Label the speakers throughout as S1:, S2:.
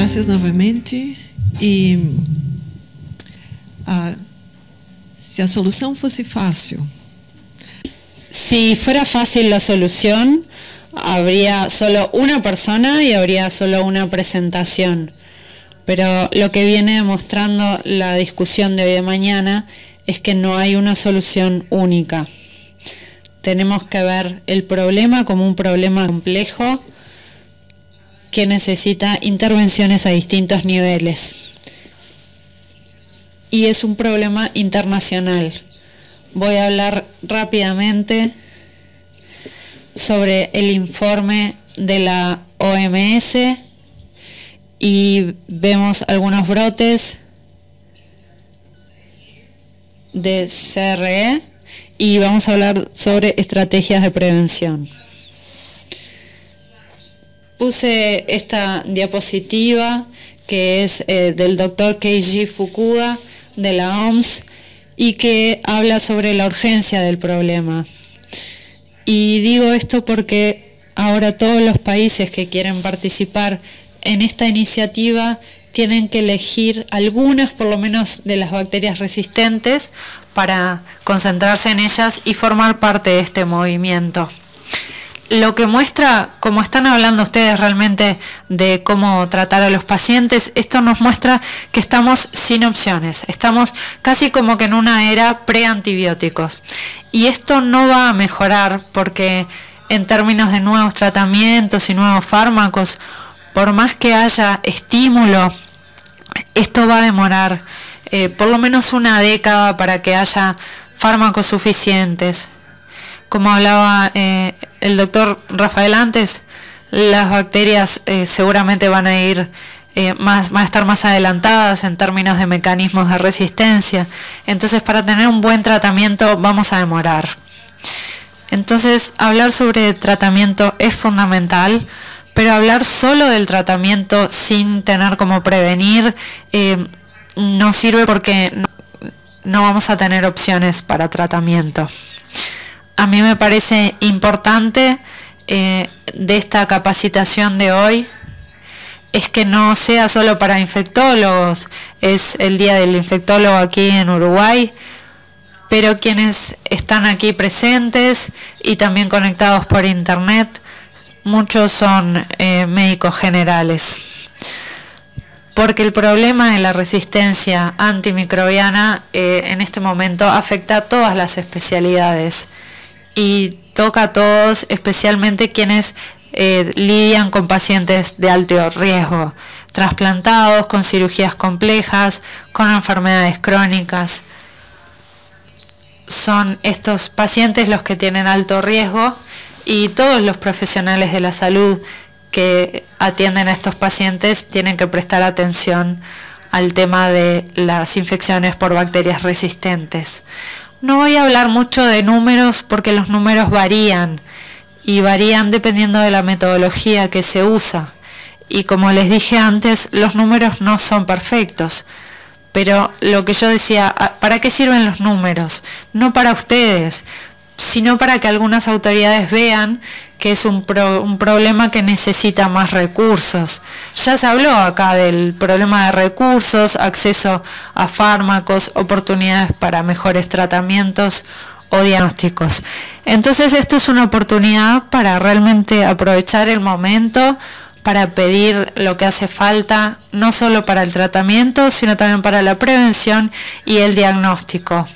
S1: gracias novamente. E se a solução fosse fácil,
S2: si fuera fácil la solución, habría solo una persona y habría solo una presentación. Pero lo que viene demostrando la discusión de hoy de mañana es que no hay una solución única. Tenemos que ver el problema como un problema complejo que necesita intervenciones a distintos niveles. Y es un problema internacional. Voy a hablar rápidamente sobre el informe de la OMS y vemos algunos brotes de CRE y vamos a hablar sobre estrategias de prevención. Puse esta diapositiva que es del doctor Keiji Fukuda de la OMS y que habla sobre la urgencia del problema. Y digo esto porque ahora todos los países que quieren participar en esta iniciativa tienen que elegir algunas, por lo menos, de las bacterias resistentes para concentrarse en ellas y formar parte de este movimiento. Lo que muestra, como están hablando ustedes realmente de cómo tratar a los pacientes, esto nos muestra que estamos sin opciones, estamos casi como que en una era pre-antibióticos. Y esto no va a mejorar porque en términos de nuevos tratamientos y nuevos fármacos, por más que haya estímulo, esto va a demorar por lo menos una década para que haya fármacos suficientes. Como hablaba el doctor Rafael antes, las bacterias seguramente van a ir van a estar más adelantadas en términos de mecanismos de resistencia. Entonces, para tener un buen tratamiento vamos a demorar. Entonces, hablar sobre tratamiento es fundamental, pero hablar solo del tratamiento sin tener como prevenir no sirve porque no vamos a tener opciones para tratamiento. A mí me parece importante de esta capacitación de hoy es que no sea solo para infectólogos, es el Día del Infectólogo aquí en Uruguay, pero quienes están aquí presentes y también conectados por internet, muchos son médicos generales. Porque el problema de la resistencia antimicrobiana en este momento afecta a todas las especialidades y toca a todos, especialmente quienes lidian con pacientes de alto riesgo, trasplantados, con cirugías complejas, con enfermedades crónicas. Son estos pacientes los que tienen alto riesgo y todos los profesionales de la salud que atienden a estos pacientes tienen que prestar atención al tema de las infecciones por bacterias resistentes. No voy a hablar mucho de números porque los números varían y varían dependiendo de la metodología que se usa. Y como les dije antes, los números no son perfectos. Pero lo que yo decía, ¿para qué sirven los números? No para ustedes, sino para que algunas autoridades vean que es un problema que necesita más recursos. Ya se habló acá del problema de recursos, acceso a fármacos, oportunidades para mejores tratamientos o diagnósticos. Entonces esto es una oportunidad para realmente aprovechar el momento, para pedir lo que hace falta, no solo para el tratamiento, sino también para la prevención y el diagnóstico.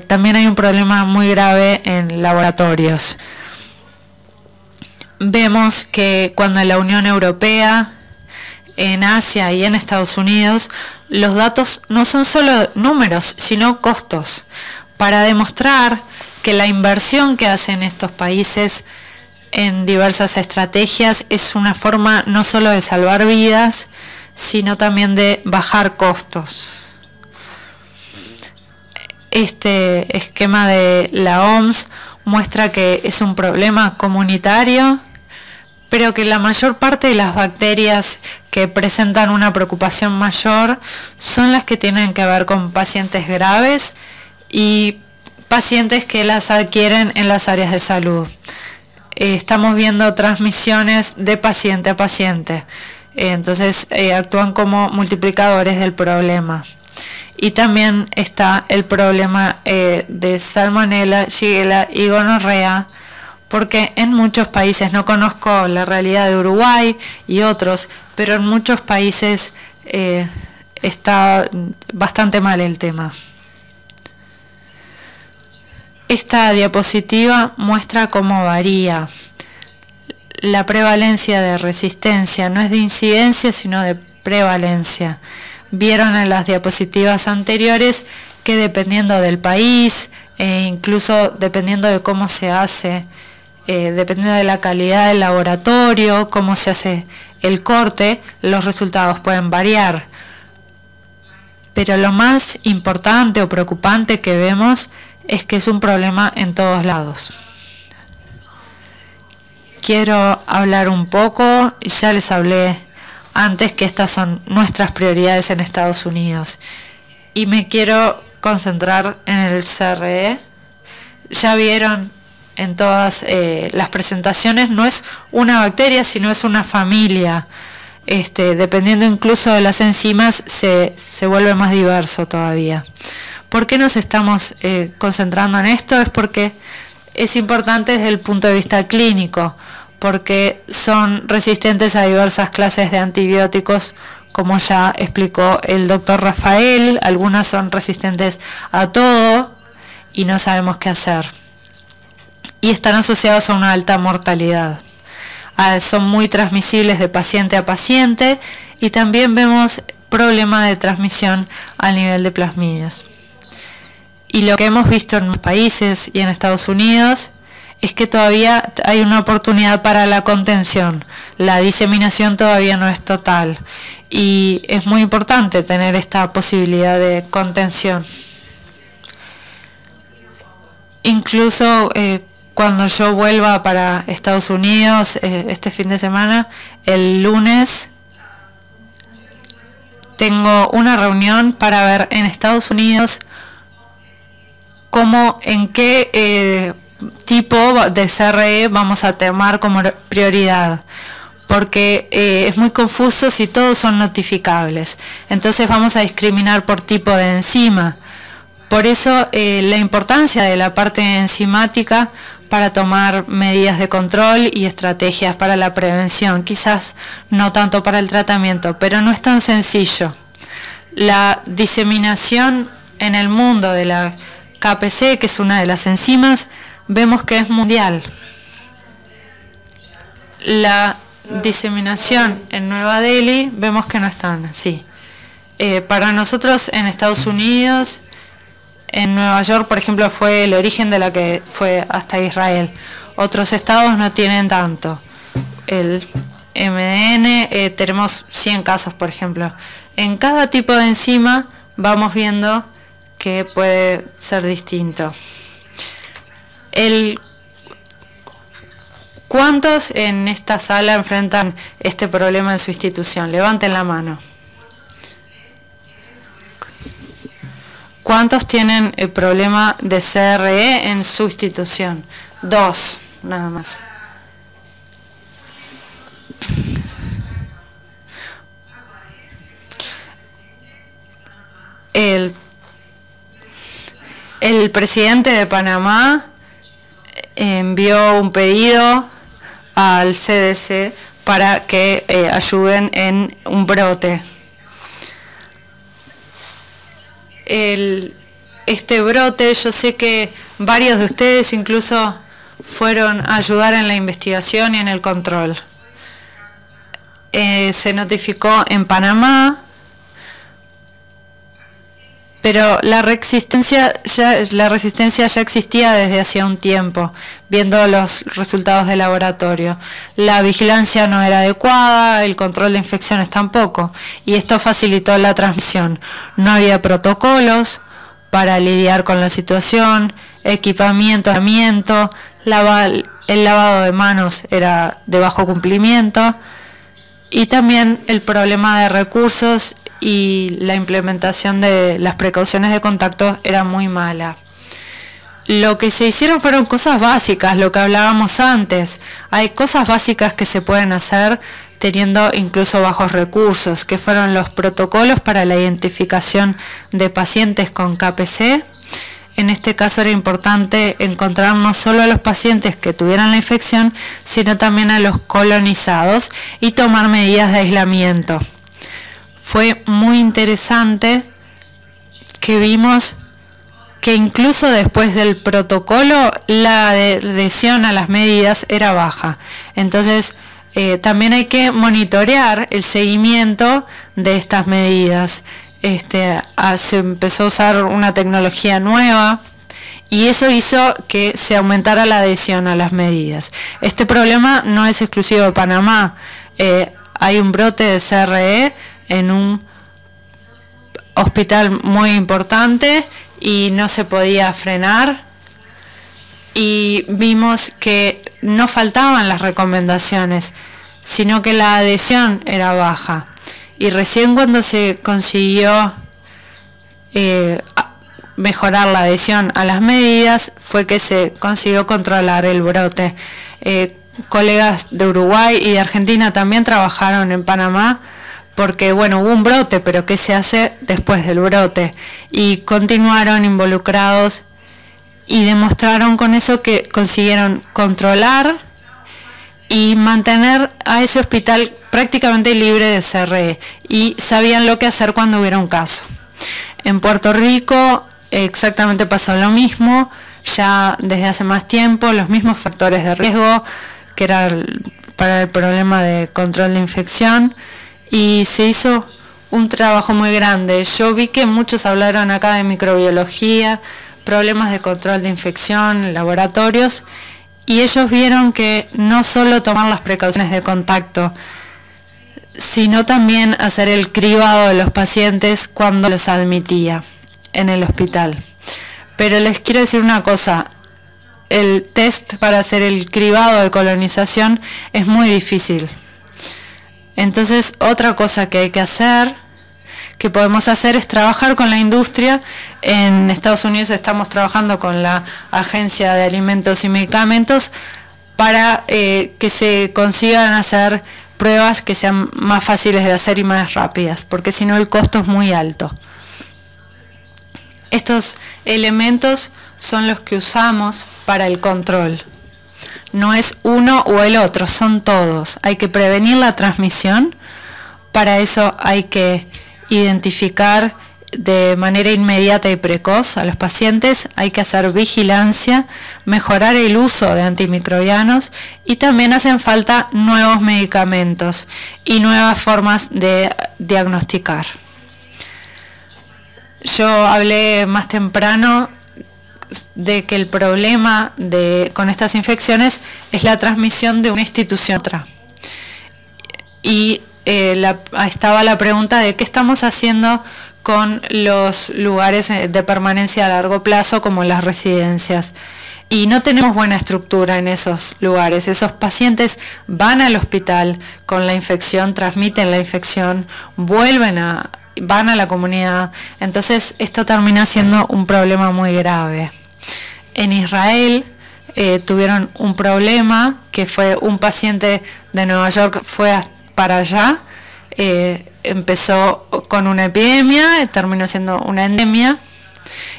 S2: También hay un problema muy grave en laboratorios. Vemos que cuando en la Unión Europea, en Asia y en Estados Unidos, los datos no son solo números, sino costos, para demostrar que la inversión que hacen estos países en diversas estrategias es una forma no solo de salvar vidas, sino también de bajar costos. Este esquema de la OMS muestra que es un problema comunitario, pero que la mayor parte de las bacterias que presentan una preocupación mayor son las que tienen que ver con pacientes graves y pacientes que las adquieren en las áreas de salud. Estamos viendo transmisiones de paciente a paciente Entonces actúan como multiplicadores del problema. Y también está el problema de Salmonella, Shigella y gonorrea, porque en muchos países, no conozco la realidad de Uruguay y otros, pero en muchos países está bastante mal el tema. Esta diapositiva muestra cómo varía la prevalencia de resistencia, no es de incidencia, sino de prevalencia. Vieron en las diapositivas anteriores que dependiendo del país, e incluso dependiendo de cómo se hace, dependiendo de la calidad del laboratorio, cómo se hace el corte, los resultados pueden variar. Pero lo más importante o preocupante que vemos es que es un problema en todos lados. Quiero hablar un poco, ya les hablé antes que estas son nuestras prioridades en Estados Unidos y me quiero concentrar en el CRE. Ya vieron en todas las presentaciones, no es una bacteria, sino es una familia. Dependiendo incluso de las enzimas, se vuelve más diverso todavía. ¿Por qué nos estamos concentrando en esto? Es porque es importante desde el punto de vista clínico, porque son resistentes a diversas clases de antibióticos, como ya explicó el doctor Rafael. Algunas son resistentes a todo y no sabemos qué hacer. Y están asociados a una alta mortalidad. Son muy transmisibles de paciente a paciente y también vemos problemas de transmisión a nivel de plasmidios. Y lo que hemos visto en países y en Estados Unidos es que todavía hay una oportunidad para la contención. La diseminación todavía no es total y es muy importante tener esta posibilidad de contención. Incluso cuando yo vuelva para Estados Unidos este fin de semana, el lunes, tengo una reunión para ver en Estados Unidos en qué tipo de CRE vamos a tomar como prioridad, porque es muy confuso si todos son notificables. Entonces vamos a discriminar por tipo de enzima. Por eso la importancia de la parte enzimática para tomar medidas de control y estrategias para la prevención, quizás no tanto para el tratamiento, pero no es tan sencillo. La diseminación en el mundo de la KPC, que es una de las enzimas, vemos que es mundial. La diseminación en Nueva Delhi vemos que no están así. Para nosotros en Estados Unidos, en Nueva York, por ejemplo, fue el origen de la que fue hasta Israel. Otros estados no tienen tanto. El MDN, tenemos 100 casos, por ejemplo. En cada tipo de enzima vamos viendo que puede ser distinto. ¿Cuántos en esta sala enfrentan este problema en su institución? Levanten la mano. ¿Cuántos tienen el problema de CRE en su institución? 2, nada más. El presidente de Panamá envió un pedido al CDC para que ayuden en un brote. Este brote, yo sé que varios de ustedes incluso fueron a ayudar en la investigación y en el control. Se notificó en Panamá, pero la resistencia ya existía desde hacía un tiempo, viendo los resultados de laboratorio. La vigilancia no era adecuada, el control de infecciones tampoco, y esto facilitó la transmisión. No había protocolos para lidiar con la situación, equipamiento, el lavado de manos era de bajo cumplimiento, y también el problema de recursos y la implementación de las precauciones de contacto era muy mala. Lo que se hicieron fueron cosas básicas, lo que hablábamos antes. Hay cosas básicas que se pueden hacer teniendo incluso bajos recursos, que fueron los protocolos para la identificación de pacientes con KPC. En este caso era importante encontrar no solo a los pacientes que tuvieran la infección, sino también a los colonizados y tomar medidas de aislamiento. Fue muy interesante que vimos que incluso después del protocolo la adhesión a las medidas era baja. Entonces también hay que monitorear el seguimiento de estas medidas. Se empezó a usar una tecnología nueva y eso hizo que se aumentara la adhesión a las medidas. Este problema no es exclusivo de Panamá. Hay un brote de CRE en un hospital muy importante y no se podía frenar, y vimos que no faltaban las recomendaciones, sino que la adhesión era baja. Y recién cuando se consiguió mejorar la adhesión a las medidas fue que se consiguió controlar el brote. Colegas de Uruguay y de Argentina también trabajaron en Panamá porque, bueno, hubo un brote, pero ¿qué se hace después del brote? Y continuaron involucrados y demostraron con eso que consiguieron controlar y mantener a ese hospital prácticamente libre de CRE, y sabían lo que hacer cuando hubiera un caso. En Puerto Rico exactamente pasó lo mismo, ya desde hace más tiempo, los mismos factores de riesgo que era para el problema de control de infección, y se hizo un trabajo muy grande. Yo vi que muchos hablaron acá de microbiología, problemas de control de infección, laboratorios, y ellos vieron que no solo tomar las precauciones de contacto, sino también hacer el cribado de los pacientes cuando los admitía en el hospital. Pero les quiero decir una cosa, el test para hacer el cribado de colonización es muy difícil. Entonces, otra cosa que hay que hacer, que podemos hacer, es trabajar con la industria. En Estados Unidos estamos trabajando con la Agencia de Alimentos y Medicamentos para que se consigan hacer pruebas que sean más fáciles de hacer y más rápidas, porque si no el costo es muy alto. Estos elementos son los que usamos para el control. No es uno o el otro, son todos. Hay que prevenir la transmisión, para eso hay que identificar de manera inmediata y precoz a los pacientes, hay que hacer vigilancia, mejorar el uso de antimicrobianos, y también hacen falta nuevos medicamentos y nuevas formas de diagnosticar. Yo hablé más temprano de que el problema con estas infecciones es la transmisión de una institución a otra. Y estaba la pregunta de qué estamos haciendo con los lugares de permanencia a largo plazo, como las residencias. Y no tenemos buena estructura en esos lugares. Esos pacientes van al hospital con la infección, transmiten la infección, van a la comunidad. Entonces esto termina siendo un problema muy grave. En Israel tuvieron un problema, que fue un paciente de Nueva York fue para allá, empezó con una epidemia, terminó siendo una endemia,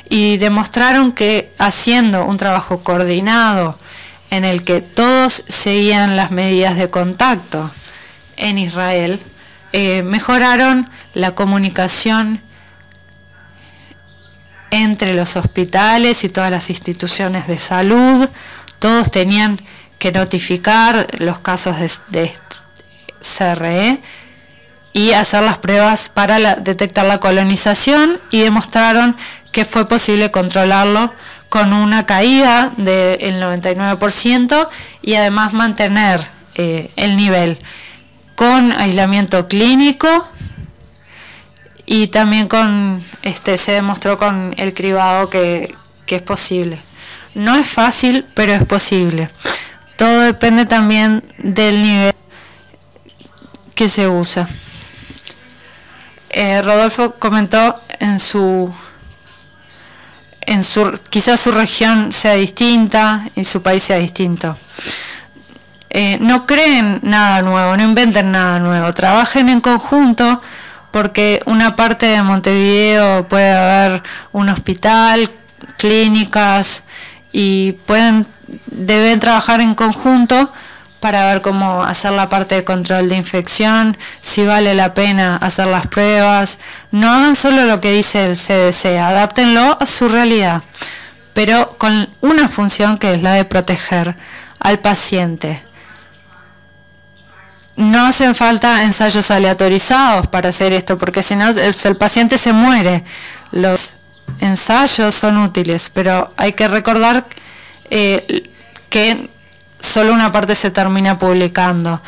S2: y demostraron que haciendo un trabajo coordinado en el que todos seguían las medidas de contacto en Israel, mejoraron la comunicación entre los hospitales y todas las instituciones de salud. Todos tenían que notificar los casos de CRE y hacer las pruebas para detectar la colonización, y demostraron que fue posible controlarlo con una caída del 99% y además mantener el nivel con aislamiento clínico, y también se demostró con el cribado que es posible. No es fácil, pero es posible. Todo depende también del nivel que se usa. Rodolfo comentó quizás su región sea distinta y su país sea distinto. no creen nada nuevo, no inventen nada nuevo, trabajen en conjunto, porque una parte de Montevideo puede haber un hospital, clínicas, y deben trabajar en conjunto para ver cómo hacer la parte de control de infección, si vale la pena hacer las pruebas. No hagan solo lo que dice el CDC, adáptenlo a su realidad, pero con una función que es la de proteger al paciente. No hacen falta ensayos aleatorizados para hacer esto, porque si no el paciente se muere. Los ensayos son útiles, pero hay que recordar que solo una parte se termina publicando.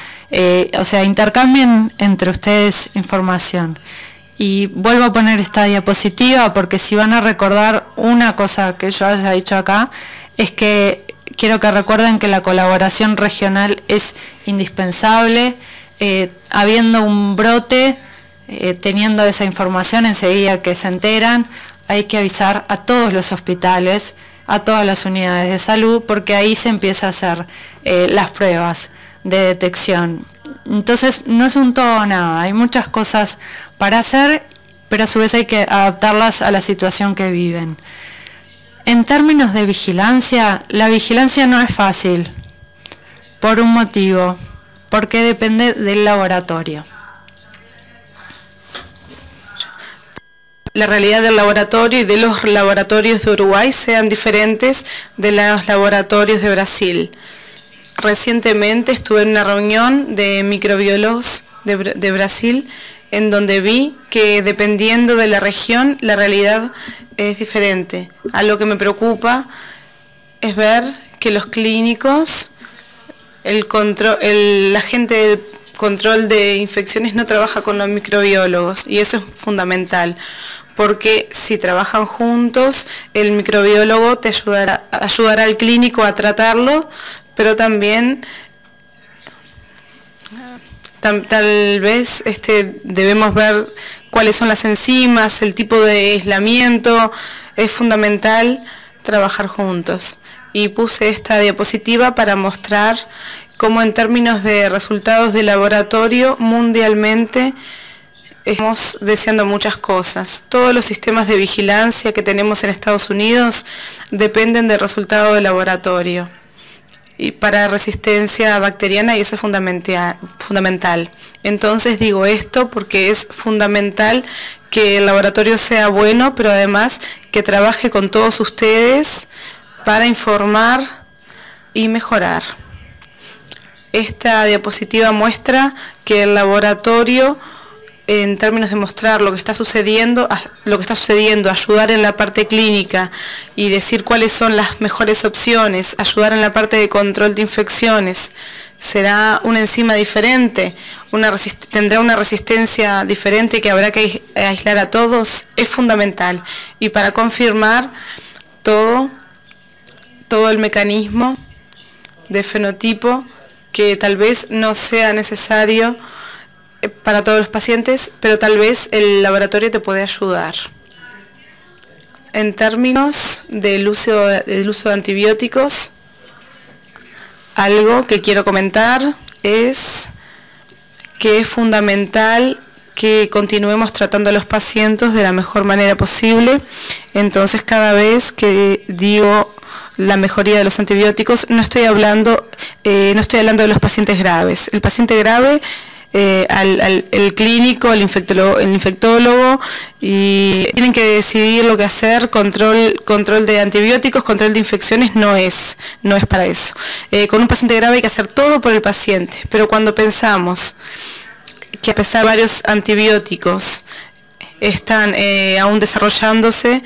S2: O sea, intercambien entre ustedes información. Y vuelvo a poner esta diapositiva porque si van a recordar una cosa que yo haya dicho acá, es que quiero que recuerden que la colaboración regional es indispensable. Habiendo un brote, teniendo esa información enseguida que se enteran, hay que avisar a todos los hospitales, a todas las unidades de salud, porque ahí se empieza a hacer las pruebas de detección. Entonces no es un todo o nada, hay muchas cosas para hacer, pero a su vez hay que adaptarlas a la situación que viven. En términos de vigilancia, la vigilancia no es fácil, por un motivo, porque depende del laboratorio.
S3: La realidad del laboratorio y de los laboratorios de Uruguay sean diferentes de los laboratorios de Brasil. Recientemente estuve en una reunión de microbiólogos de Brasil, en donde vi que dependiendo de la región, la realidad es diferente. Algo que me preocupa es ver que los clínicos, la gente del control de infecciones no trabaja con los microbiólogos, y eso es fundamental, porque si trabajan juntos, el microbiólogo te ayudará al clínico a tratarlo, pero también tal vez debemos ver cuáles son las enzimas, el tipo de aislamiento. Es fundamental trabajar juntos. Y puse esta diapositiva para mostrar cómo en términos de resultados de laboratorio mundialmente estamos deseando muchas cosas. Todos los sistemas de vigilancia que tenemos en Estados Unidos dependen del resultado de laboratorio y para resistencia bacteriana, y eso es fundamental. Entonces digo esto porque es fundamental que el laboratorio sea bueno, pero además que trabaje con todos ustedes para informar y mejorar. Esta diapositiva muestra que el laboratorio, en términos de mostrar lo que está sucediendo, ayudar en la parte clínica y decir cuáles son las mejores opciones, ayudar en la parte de control de infecciones. Será una enzima diferente, tendrá una resistencia diferente que habrá que aislar a todos, es fundamental. Y para confirmar todo el mecanismo de fenotipo, que tal vez no sea necesario para todos los pacientes, pero tal vez el laboratorio te puede ayudar. En términos del uso de antibióticos, algo que quiero comentar es que es fundamental que continuemos tratando a los pacientes de la mejor manera posible. Entonces, cada vez que digo la mejoría de los antibióticos, no estoy hablando de los pacientes graves. El paciente grave, el clínico, el infectólogo, y tienen que decidir lo que hacer. Control de antibióticos, control de infecciones no es para eso. Con un paciente grave hay que hacer todo por el paciente, pero cuando pensamos que a pesar de varios antibióticos están aún desarrollándose,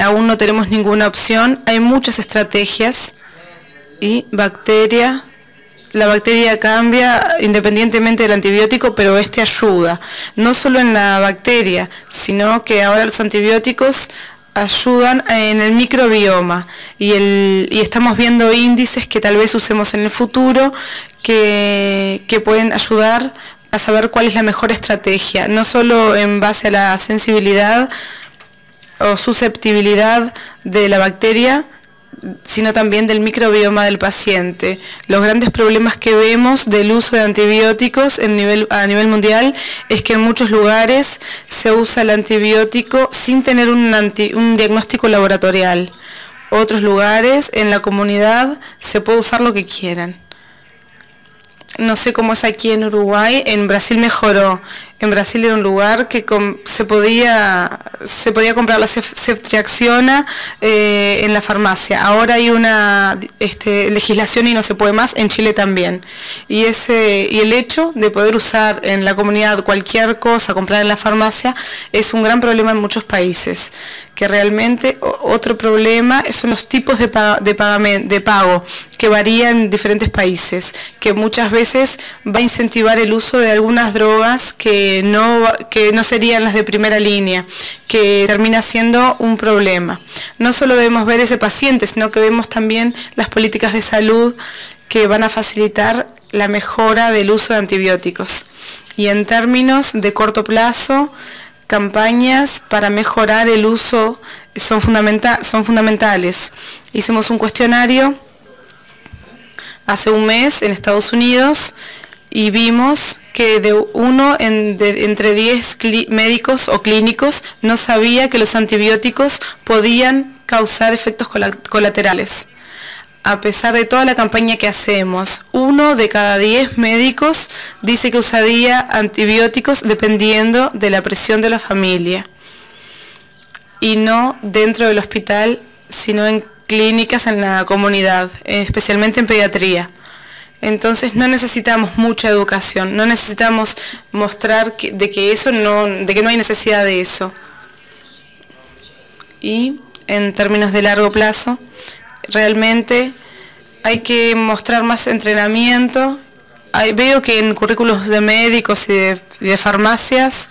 S3: aún no tenemos ninguna opción, hay muchas estrategias, y la bacteria cambia independientemente del antibiótico, pero ayuda, no solo en la bacteria, sino que ahora los antibióticos ayudan en el microbioma, y estamos viendo índices que tal vez usemos en el futuro que pueden ayudar a saber cuál es la mejor estrategia, no solo en base a la sensibilidad o susceptibilidad de la bacteria, sino también del microbioma del paciente. Los grandes problemas que vemos del uso de antibióticos a nivel mundial es que en muchos lugares se usa el antibiótico sin tener un diagnóstico laboratorial. Otros lugares en la comunidad se puede usar lo que quieran. No sé cómo es aquí en Uruguay, en Brasil mejoró. En Brasil era un lugar que se podía comprar la ceftriaxona en la farmacia. Ahora hay una legislación y no se puede más, en Chile también. Y el hecho de poder usar en la comunidad cualquier cosa, comprar en la farmacia, es un gran problema en muchos países. Que realmente otro problema son los tipos de pago que varían en diferentes países, que muchas veces va a incentivar el uso de algunas drogas que no serían las de primera línea, que termina siendo un problema. No solo debemos ver ese paciente, sino que vemos también las políticas de salud que van a facilitar la mejora del uso de antibióticos. Y en términos de corto plazo, campañas para mejorar el uso son fundamentales. Hicimos un cuestionario hace un mes en Estados Unidos y vimos que entre 10 médicos o clínicos no sabía que los antibióticos podían causar efectos colaterales. A pesar de toda la campaña que hacemos, 1 de cada 10 médicos dice que usaría antibióticos dependiendo de la presión de la familia. Y no dentro del hospital, sino en clínicas en la comunidad, especialmente en pediatría. Entonces no necesitamos mucha educación, no necesitamos mostrar de que no hay necesidad de eso. Y en términos de largo plazo, realmente hay que mostrar más entrenamiento. Veo que en currículos de médicos y de farmacias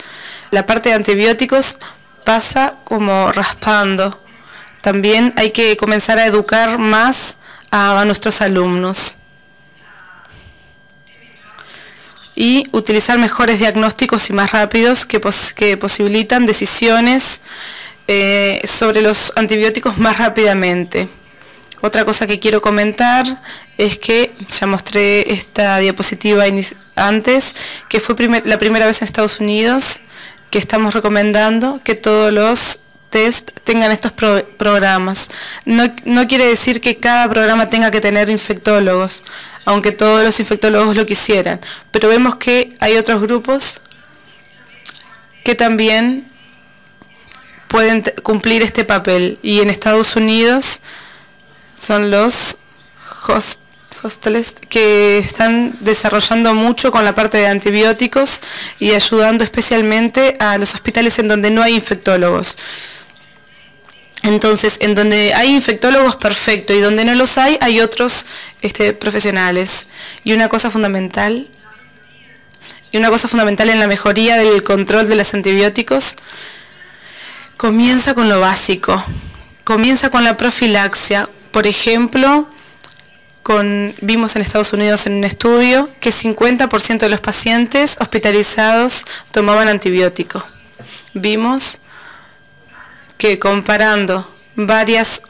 S3: la parte de antibióticos pasa como raspando. También hay que comenzar a educar más a nuestros alumnos y utilizar mejores diagnósticos y más rápidos que posibilitan decisiones sobre los antibióticos más rápidamente. Otra cosa que quiero comentar es que, ya mostré esta diapositiva antes, que fue la primera vez en Estados Unidos que estamos recomendando que todos los test tengan estos programas. No quiere decir que cada programa tenga que tener infectólogos, aunque todos los infectólogos lo quisieran, pero vemos que hay otros grupos que también pueden cumplir este papel, y en Estados Unidos son los hospitales que están desarrollando mucho con la parte de antibióticos y ayudando especialmente a los hospitales en donde no hay infectólogos. Entonces, en donde hay infectólogos, perfecto, y donde no los hay otros profesionales. Y una cosa fundamental en la mejoría del control de los antibióticos comienza con lo básico, comienza con la profilaxia. Por ejemplo, vimos en Estados Unidos en un estudio que 50% de los pacientes hospitalizados tomaban antibiótico. Vimos que comparando varias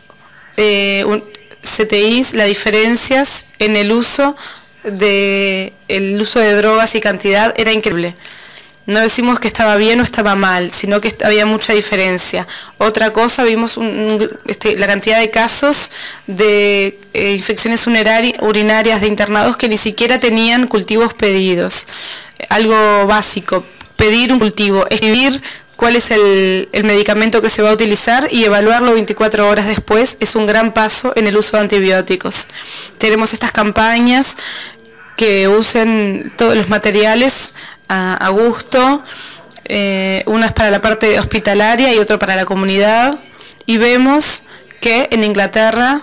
S3: CTIs, las diferencias en el uso de drogas y cantidad era increíble. No decimos que estaba bien o estaba mal, sino que había mucha diferencia. Otra cosa, vimos la cantidad de casos de infecciones urinarias de internados que ni siquiera tenían cultivos pedidos. Algo básico, pedir un cultivo, escribir cuál es el medicamento que se va a utilizar y evaluarlo 24 horas después es un gran paso en el uso de antibióticos. Tenemos estas campañas que usen todos los materiales a gusto, una es para la parte hospitalaria y otra para la comunidad, y vemos que en Inglaterra,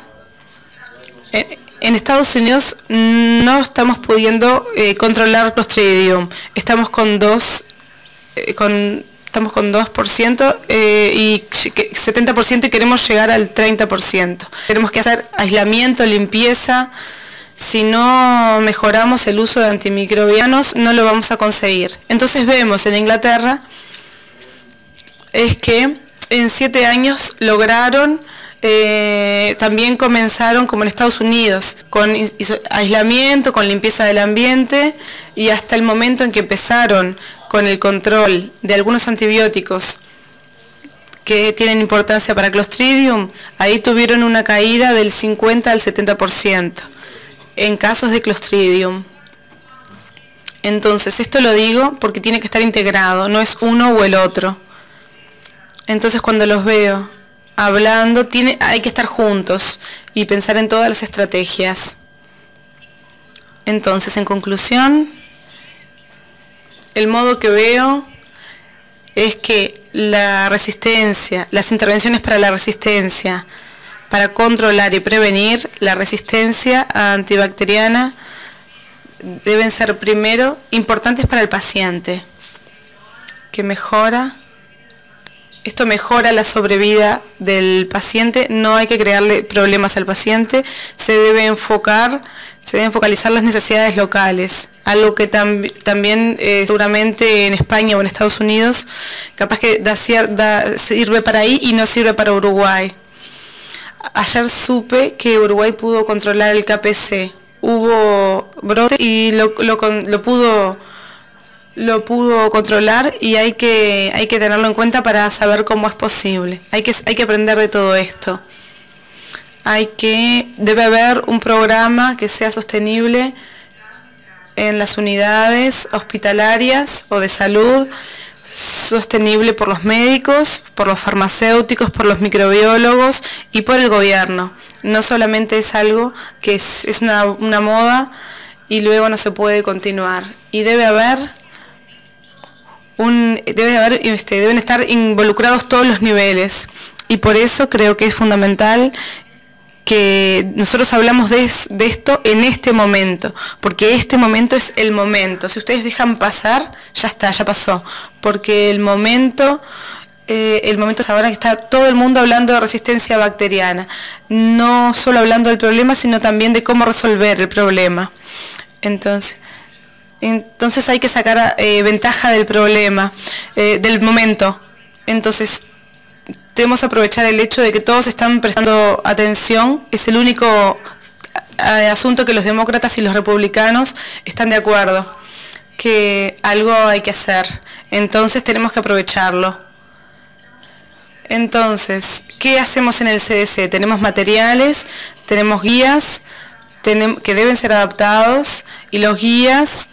S3: en Estados Unidos no estamos pudiendo controlar Clostridium, estamos con 2% y 70% y queremos llegar al 30%. Tenemos que hacer aislamiento, limpieza. Si no mejoramos el uso de antimicrobianos, no lo vamos a conseguir. Entonces vemos en Inglaterra es que en 7 años lograron también comenzaron, como en Estados Unidos, con aislamiento, con limpieza del ambiente, y hasta el momento en que empezaron con el control de algunos antibióticos que tienen importancia para Clostridium, ahí tuvieron una caída del 50 al 70% en casos de Clostridium. Entonces, esto lo digo porque tiene que estar integrado, no es uno o el otro. Entonces, cuando los veo hablando, hay que estar juntos y pensar en todas las estrategias. Entonces, en conclusión, el modo que veo es que la resistencia, las intervenciones para la resistencia, para controlar y prevenir la resistencia antibacteriana, deben ser primero importantes para el paciente, que esto mejora la sobrevida del paciente. No hay que crearle problemas al paciente, se deben focalizar las necesidades locales, algo que también seguramente en España o en Estados Unidos capaz que sirve para ahí y no sirve para Uruguay. Ayer supe que Uruguay pudo controlar el KPC, hubo brote y lo pudo controlar, y hay que tenerlo en cuenta para saber cómo es posible. Hay que aprender de todo esto. Debe haber un programa que sea sostenible en las unidades hospitalarias o de salud, sostenible por los médicos, por los farmacéuticos, por los microbiólogos y por el gobierno. No solamente es algo que es una moda y luego no se puede continuar. Y deben estar involucrados todos los niveles. Y por eso creo que es fundamental que nosotros hablamos de esto en este momento, porque este momento es el momento. Si ustedes dejan pasar, ya está, ya pasó, porque el momento es ahora, que está todo el mundo hablando de resistencia bacteriana, no solo hablando del problema, sino también de cómo resolver el problema. Entonces hay que sacar ventaja del problema, del momento. Entonces debemos aprovechar el hecho de que todos están prestando atención. Es el único asunto que los demócratas y los republicanos están de acuerdo, que algo hay que hacer. Entonces tenemos que aprovecharlo. Entonces, ¿qué hacemos en el CDC? Tenemos materiales, tenemos guías que deben ser adaptados, y los guías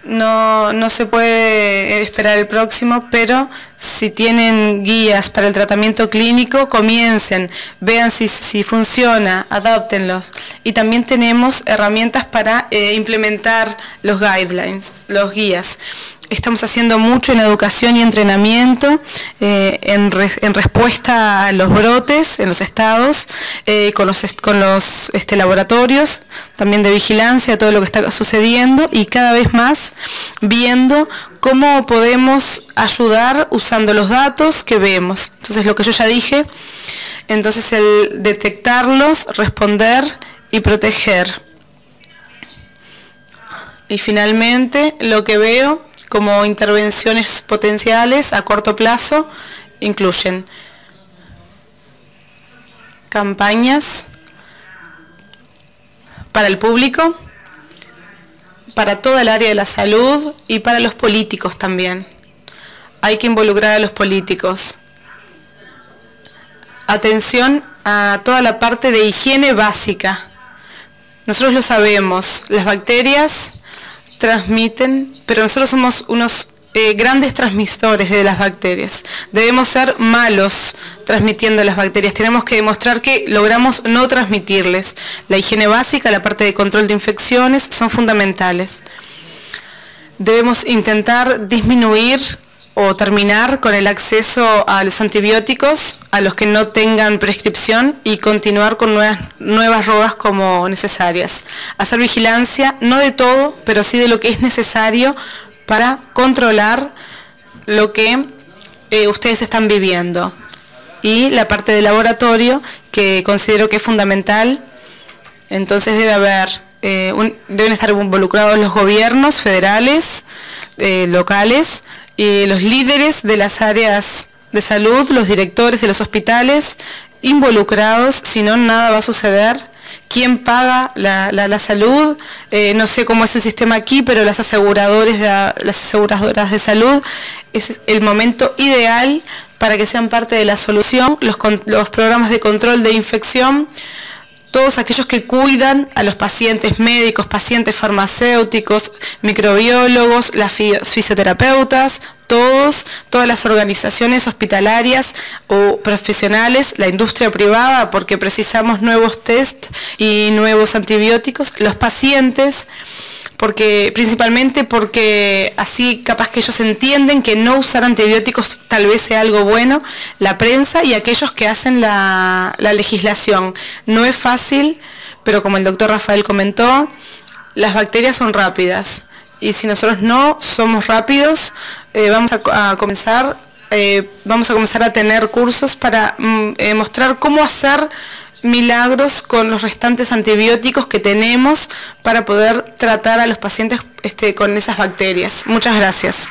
S3: no se puede esperar el próximo, pero si tienen guías para el tratamiento clínico, comiencen, vean si funciona, adáptenlos. Y también tenemos herramientas para implementar los guidelines, los guías. Estamos haciendo mucho en educación y entrenamiento, en respuesta a los brotes en los estados, con los laboratorios, también de vigilancia, todo lo que está sucediendo, y cada vez más viendo cómo podemos ayudar usando los datos que vemos. Entonces, lo que yo ya dije, entonces el detectarlos, responder y proteger. Y finalmente, lo que veo como intervenciones potenciales a corto plazo incluyen campañas para el público, para toda el área de la salud y para los políticos también. Hay que involucrar a los políticos. Atención a toda la parte de higiene básica. Nosotros lo sabemos, las bacterias transmiten, pero nosotros somos unos grandes transmisores de las bacterias. Debemos ser malos transmitiendo las bacterias. Tenemos que demostrar que logramos no transmitirles. La higiene básica, la parte de control de infecciones son fundamentales. Debemos intentar disminuir o terminar con el acceso a los antibióticos a los que no tengan prescripción, y continuar con nuevas drogas como necesarias. Hacer vigilancia, no de todo, pero sí de lo que es necesario para controlar lo que ustedes están viviendo. Y la parte de laboratorio, que considero que es fundamental. Entonces deben estar involucrados los gobiernos federales, locales, los líderes de las áreas de salud, los directores de los hospitales, involucrados, si no, nada va a suceder. ¿Quién paga la salud? No sé cómo es el sistema aquí, pero las aseguradoras de salud es el momento ideal para que sean parte de la solución. Los programas de control de infección, todos aquellos que cuidan a los pacientes médicos, pacientes farmacéuticos, microbiólogos, las fisioterapeutas, todas las organizaciones hospitalarias o profesionales, la industria privada, porque precisamos nuevos test y nuevos antibióticos, los pacientes, principalmente porque así capaz que ellos entienden que no usar antibióticos tal vez sea algo bueno, la prensa y aquellos que hacen la legislación. No es fácil, pero como el doctor Rafael comentó, las bacterias son rápidas y si nosotros no somos rápidos, vamos a comenzar a tener cursos para mostrar cómo hacer milagros con los restantes antibióticos que tenemos para poder tratar a los pacientes con esas bacterias. Muchas gracias.